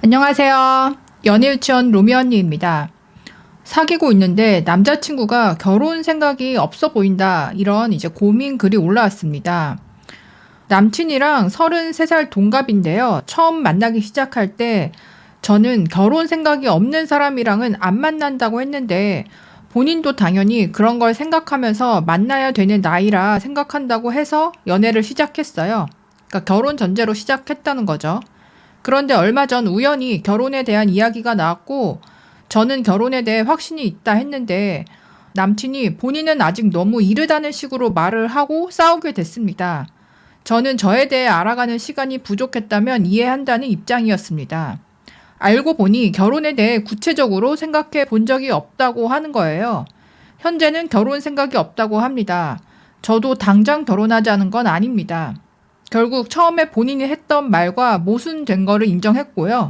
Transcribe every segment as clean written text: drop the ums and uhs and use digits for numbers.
안녕하세요. 연애유치원 로미 언니입니다. 사귀고 있는데 남자친구가 결혼 생각이 없어 보인다. 이런 이제 고민 글이 올라왔습니다. 남친이랑 33살 동갑인데요. 처음 만나기 시작할 때 저는 결혼 생각이 없는 사람이랑은 안 만난다고 했는데 본인도 당연히 그런 걸 생각하면서 만나야 되는 나이라 생각한다고 해서 연애를 시작했어요. 그러니까 결혼 전제로 시작했다는 거죠. 그런데 얼마 전 우연히 결혼에 대한 이야기가 나왔고 저는 결혼에 대해 확신이 있다 했는데 남친이 본인은 아직 너무 이르다는 식으로 말을 하고 싸우게 됐습니다. 저는 저에 대해 알아가는 시간이 부족했다면 이해한다는 입장이었습니다. 알고 보니 결혼에 대해 구체적으로 생각해 본 적이 없다고 하는 거예요. 현재는 결혼 생각이 없다고 합니다. 저도 당장 결혼하자는 건 아닙니다. 결국 처음에 본인이 했던 말과 모순된 거를 인정했고요.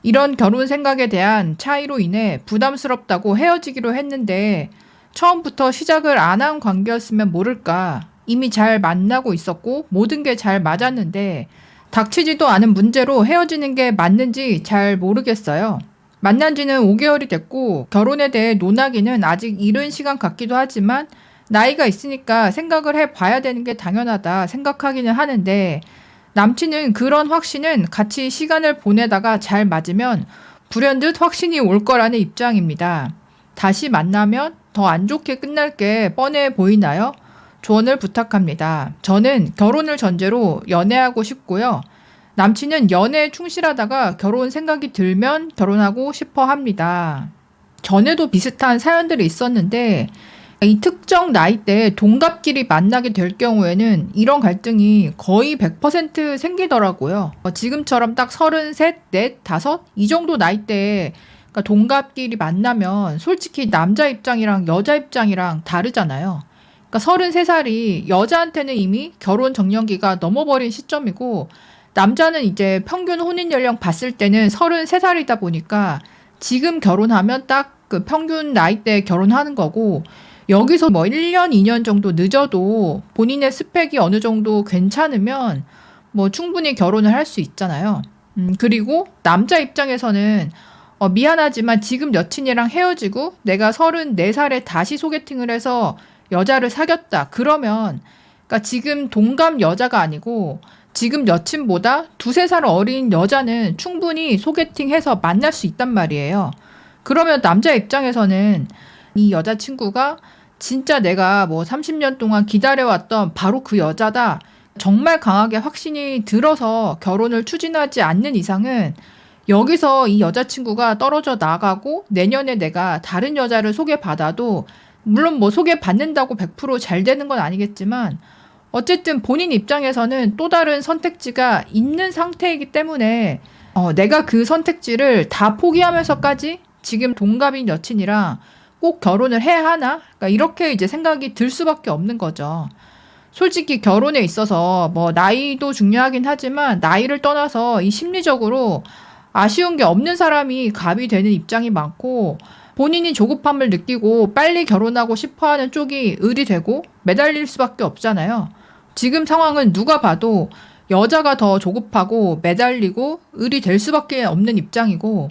이런 결혼 생각에 대한 차이로 인해 부담스럽다고 헤어지기로 했는데 처음부터 시작을 안 한 관계였으면 모를까. 이미 잘 만나고 있었고 모든 게 잘 맞았는데 닥치지도 않은 문제로 헤어지는 게 맞는지 잘 모르겠어요. 만난 지는 5개월이 됐고 결혼에 대해 논하기는 아직 이른 시간 같기도 하지만 나이가 있으니까 생각을 해봐야 되는 게 당연하다 생각하기는 하는데 남친은 그런 확신은 같이 시간을 보내다가 잘 맞으면 불현듯 확신이 올 거라는 입장입니다. 다시 만나면 더 안 좋게 끝날 게 뻔해 보이나요? 조언을 부탁합니다. 저는 결혼을 전제로 연애하고 싶고요. 남친은 연애에 충실하다가 결혼 생각이 들면 결혼하고 싶어 합니다. 전에도 비슷한 사연들이 있었는데 이 특정 나이대에 동갑끼리 만나게 될 경우에는 이런 갈등이 거의 100% 생기더라고요. 지금처럼 딱 33, 4, 5? 이 정도 나이대에 그러니까 동갑끼리 만나면 솔직히 남자 입장이랑 여자 입장이랑 다르잖아요. 그러니까 33살이 여자한테는 이미 결혼 정년기가 넘어버린 시점이고 남자는 이제 평균 혼인 연령 봤을 때는 33살이다 보니까 지금 결혼하면 딱 그 평균 나이대에 결혼하는 거고 여기서 뭐 1년, 2년 정도 늦어도 본인의 스펙이 어느 정도 괜찮으면 뭐 충분히 결혼을 할 수 있잖아요. 그리고 남자 입장에서는 미안하지만 지금 여친이랑 헤어지고 내가 34살에 다시 소개팅을 해서 여자를 사귀었다. 그러면 그러니까 지금 동갑 여자가 아니고 지금 여친보다 두세 살 어린 여자는 충분히 소개팅해서 만날 수 있단 말이에요. 그러면 남자 입장에서는 이 여자친구가 진짜 내가 뭐 30년 동안 기다려왔던 바로 그 여자다. 정말 강하게 확신이 들어서 결혼을 추진하지 않는 이상은 여기서 이 여자친구가 떨어져 나가고 내년에 내가 다른 여자를 소개받아도 물론 뭐 소개받는다고 100%잘 되는 건 아니겠지만 어쨌든 본인 입장에서는 또 다른 선택지가 있는 상태이기 때문에 내가 그 선택지를 다 포기하면서까지 지금 동갑인 여친이랑 꼭 결혼을 해야 하나? 그러니까 이렇게 이제 생각이 들 수밖에 없는 거죠. 솔직히 결혼에 있어서 뭐 나이도 중요하긴 하지만 나이를 떠나서 이 심리적으로 아쉬운 게 없는 사람이 갑이 되는 입장이 많고 본인이 조급함을 느끼고 빨리 결혼하고 싶어 하는 쪽이 을이 되고 매달릴 수밖에 없잖아요. 지금 상황은 누가 봐도 여자가 더 조급하고 매달리고 을이 될 수밖에 없는 입장이고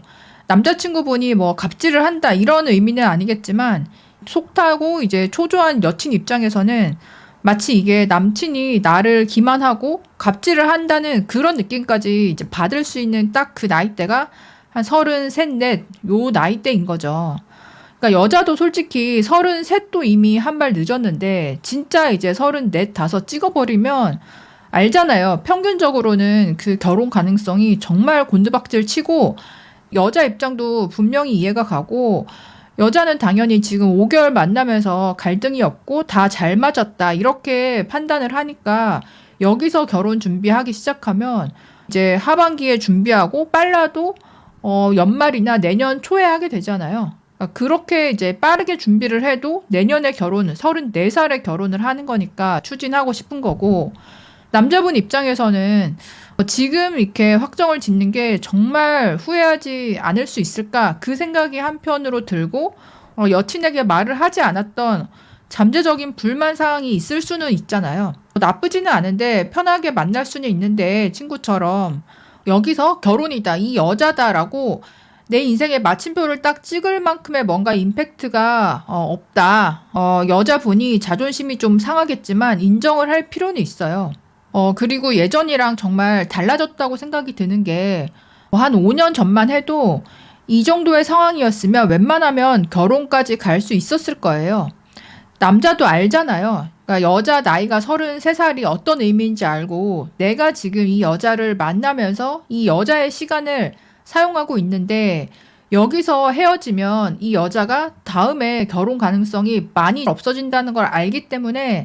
남자친구분이 뭐 갑질을 한다 이런 의미는 아니겠지만 속 타고 이제 초조한 여친 입장에서는 마치 이게 남친이 나를 기만하고 갑질을 한다는 그런 느낌까지 이제 받을 수 있는 딱 그 나이대가 한 33, 4, 요 나이대인 거죠. 그러니까 여자도 솔직히 33도 이미 한 발 늦었는데 진짜 이제 34, 5 찍어버리면 알잖아요. 평균적으로는 그 결혼 가능성이 정말 곤두박질 치고 여자 입장도 분명히 이해가 가고 여자는 당연히 지금 5개월 만나면서 갈등이 없고 다 잘 맞았다 이렇게 판단을 하니까 여기서 결혼 준비하기 시작하면 이제 하반기에 준비하고 빨라도 연말이나 내년 초에 하게 되잖아요. 그러니까 그렇게 이제 빠르게 준비를 해도 내년에 결혼은 34살에 결혼을 하는 거니까 추진하고 싶은 거고 남자분 입장에서는 지금 이렇게 확정을 짓는 게 정말 후회하지 않을 수 있을까? 그 생각이 한편으로 들고 여친에게 말을 하지 않았던 잠재적인 불만 사항이 있을 수는 있잖아요. 나쁘지는 않은데 편하게 만날 수는 있는데 친구처럼 여기서 결혼이다, 이 여자다라고 내 인생의 마침표를 딱 찍을 만큼의 뭔가 임팩트가 없다. 여자분이 자존심이 좀 상하겠지만 인정을 할 필요는 있어요. 그리고 예전이랑 정말 달라졌다고 생각이 드는 게 한 5년 전만 해도 이 정도의 상황이었으면 웬만하면 결혼까지 갈 수 있었을 거예요. 남자도 알잖아요. 그러니까 여자 나이가 33살이 어떤 의미인지 알고 내가 지금 이 여자를 만나면서 이 여자의 시간을 사용하고 있는데 여기서 헤어지면 이 여자가 다음에 결혼 가능성이 많이 없어진다는 걸 알기 때문에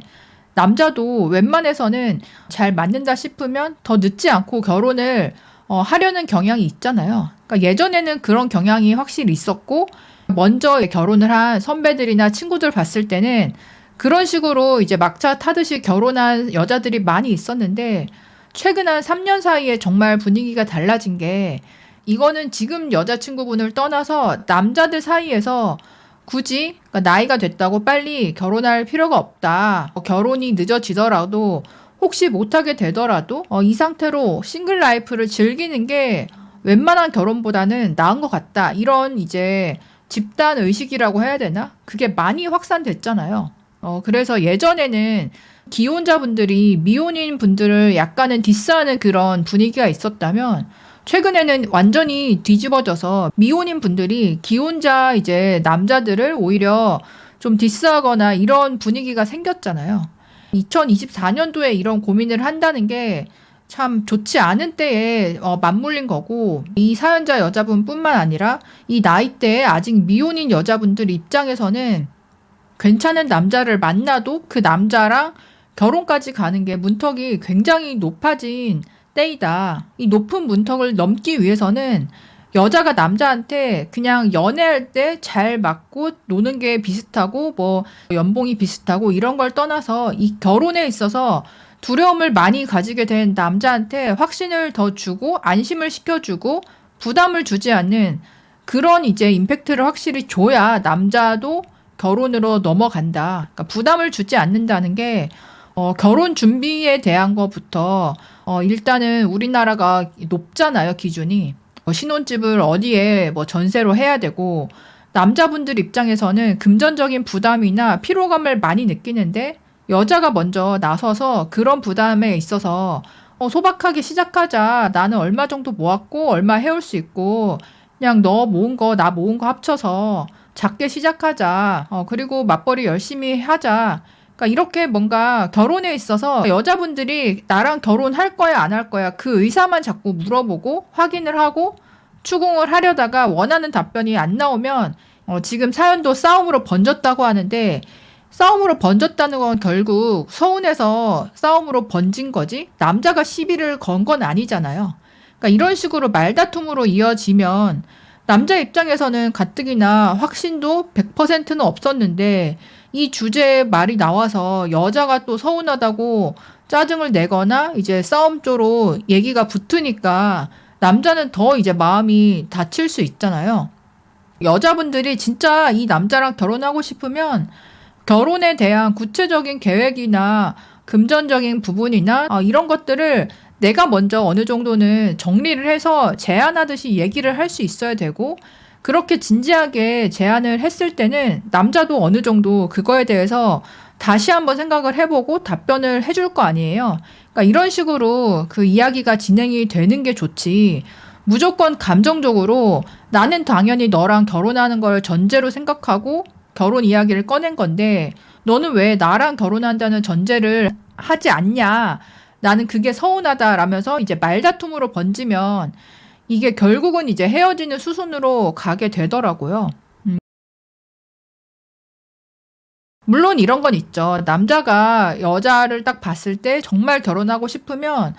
남자도 웬만해서는 잘 맞는다 싶으면 더 늦지 않고 결혼을 하려는 경향이 있잖아요. 그러니까 예전에는 그런 경향이 확실히 있었고 먼저 결혼을 한 선배들이나 친구들 봤을 때는 그런 식으로 이제 막차 타듯이 결혼한 여자들이 많이 있었는데 최근 한 3년 사이에 정말 분위기가 달라진 게 이거는 지금 여자친구분을 떠나서 남자들 사이에서 굳이 그러니까 나이가 됐다고 빨리 결혼할 필요가 없다. 결혼이 늦어지더라도 혹시 못하게 되더라도 이 상태로 싱글 라이프를 즐기는 게 웬만한 결혼보다는 나은 것 같다. 이런 이제 집단 의식이라고 해야 되나? 그게 많이 확산됐잖아요. 그래서 예전에는 기혼자분들이 미혼인 분들을 약간은 디스하는 그런 분위기가 있었다면 최근에는 완전히 뒤집어져서 미혼인 분들이 기혼자 이제 남자들을 오히려 좀 디스하거나 이런 분위기가 생겼잖아요. 2024년도에 이런 고민을 한다는 게 참 좋지 않은 때에 맞물린 거고 이 사연자 여자분뿐만 아니라 이 나이대에 아직 미혼인 여자분들 입장에서는 괜찮은 남자를 만나도 그 남자랑 결혼까지 가는 게 문턱이 굉장히 높아진 때이다. 이 높은 문턱을 넘기 위해서는 여자가 남자한테 그냥 연애할 때 잘 맞고 노는 게 비슷하고 뭐 연봉이 비슷하고 이런 걸 떠나서 이 결혼에 있어서 두려움을 많이 가지게 된 남자한테 확신을 더 주고 안심을 시켜주고 부담을 주지 않는 그런 이제 임팩트를 확실히 줘야 남자도 결혼으로 넘어간다. 그러니까 부담을 주지 않는다는 게 결혼 준비에 대한 것부터 일단은 우리나라가 높잖아요, 기준이. 신혼집을 어디에 뭐 전세로 해야 되고 남자분들 입장에서는 금전적인 부담이나 피로감을 많이 느끼는데 여자가 먼저 나서서 그런 부담에 있어서 소박하게 시작하자. 나는 얼마 정도 모았고 얼마 해올 수 있고 그냥 너 모은 거 나 모은 거 합쳐서 작게 시작하자. 그리고 맞벌이 열심히 하자. 그러니까 이렇게 뭔가 결혼에 있어서 여자분들이 나랑 결혼할 거야 안 할 거야 그 의사만 자꾸 물어보고 확인을 하고 추궁을 하려다가 원하는 답변이 안 나오면 지금 사연도 싸움으로 번졌다고 하는데 싸움으로 번졌다는 건 결국 서운해서 싸움으로 번진 거지 남자가 시비를 건 건 아니잖아요. 그러니까 이런 식으로 말다툼으로 이어지면 남자 입장에서는 가뜩이나 확신도 100%는 없었는데 이 주제에 말이 나와서 여자가 또 서운하다고 짜증을 내거나 이제 싸움조로 얘기가 붙으니까 남자는 더 이제 마음이 다칠 수 있잖아요. 여자분들이 진짜 이 남자랑 결혼하고 싶으면 결혼에 대한 구체적인 계획이나 금전적인 부분이나 이런 것들을 내가 먼저 어느 정도는 정리를 해서 제안하듯이 얘기를 할 수 있어야 되고 그렇게 진지하게 제안을 했을 때는 남자도 어느 정도 그거에 대해서 다시 한번 생각을 해보고 답변을 해줄 거 아니에요. 그러니까 이런 식으로 그 이야기가 진행이 되는 게 좋지. 무조건 감정적으로 나는 당연히 너랑 결혼하는 걸 전제로 생각하고 결혼 이야기를 꺼낸 건데 너는 왜 나랑 결혼한다는 전제를 하지 않냐. 나는 그게 서운하다라면서 이제 말다툼으로 번지면 이게 결국은 이제 헤어지는 수순으로 가게 되더라고요. 물론 이런 건 있죠. 남자가 여자를 딱 봤을 때 정말 결혼하고 싶으면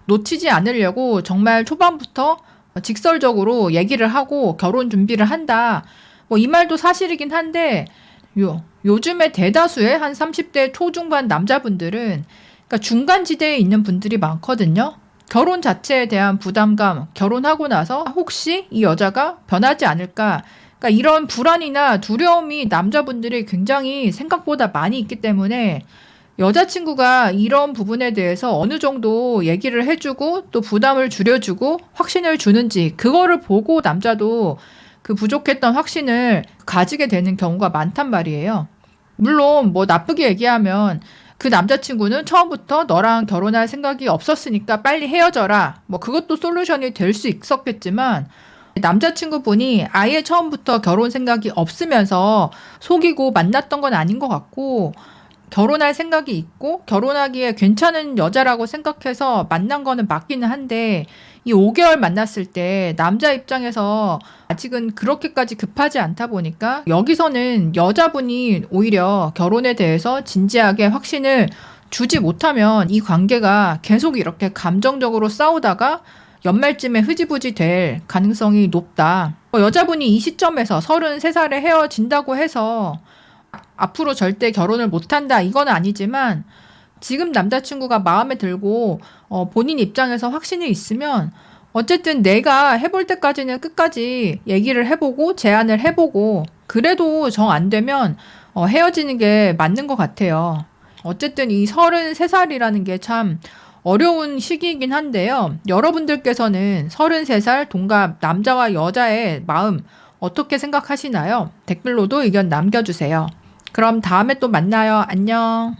놓치지 않으려고 정말 초반부터 직설적으로 얘기를 하고 결혼 준비를 한다. 뭐 이 말도 사실이긴 한데 요즘에 대다수의 한 30대 초중반 남자분들은 그러니까 중간 지대에 있는 분들이 많거든요. 결혼 자체에 대한 부담감, 결혼하고 나서 혹시 이 여자가 변하지 않을까? 그러니까 이런 불안이나 두려움이 남자분들이 굉장히 생각보다 많이 있기 때문에 여자친구가 이런 부분에 대해서 어느 정도 얘기를 해주고 또 부담을 줄여주고 확신을 주는지 그거를 보고 남자도 그 부족했던 확신을 가지게 되는 경우가 많단 말이에요. 물론 뭐 나쁘게 얘기하면 그 남자친구는 처음부터 너랑 결혼할 생각이 없었으니까 빨리 헤어져라. 뭐 그것도 솔루션이 될 수 있었겠지만 남자친구분이 아예 처음부터 결혼 생각이 없으면서 속이고 만났던 건 아닌 것 같고 결혼할 생각이 있고 결혼하기에 괜찮은 여자라고 생각해서 만난 거는 맞기는 한데 이 5개월 만났을 때 남자 입장에서 아직은 그렇게까지 급하지 않다 보니까 여기서는 여자분이 오히려 결혼에 대해서 진지하게 확신을 주지 못하면 이 관계가 계속 이렇게 감정적으로 싸우다가 연말쯤에 흐지부지 될 가능성이 높다. 여자분이 이 시점에서 33살에 헤어진다고 해서 앞으로 절대 결혼을 못한다 이건 아니지만 지금 남자친구가 마음에 들고 본인 입장에서 확신이 있으면 어쨌든 내가 해볼 때까지는 끝까지 얘기를 해보고 제안을 해보고 그래도 정 안 되면 헤어지는 게 맞는 것 같아요. 어쨌든 이 33살이라는 게 참 어려운 시기이긴 한데요. 여러분들께서는 33살 동갑 남자와 여자의 마음 어떻게 생각하시나요? 댓글로도 의견 남겨주세요. 그럼 다음에 또 만나요. 안녕.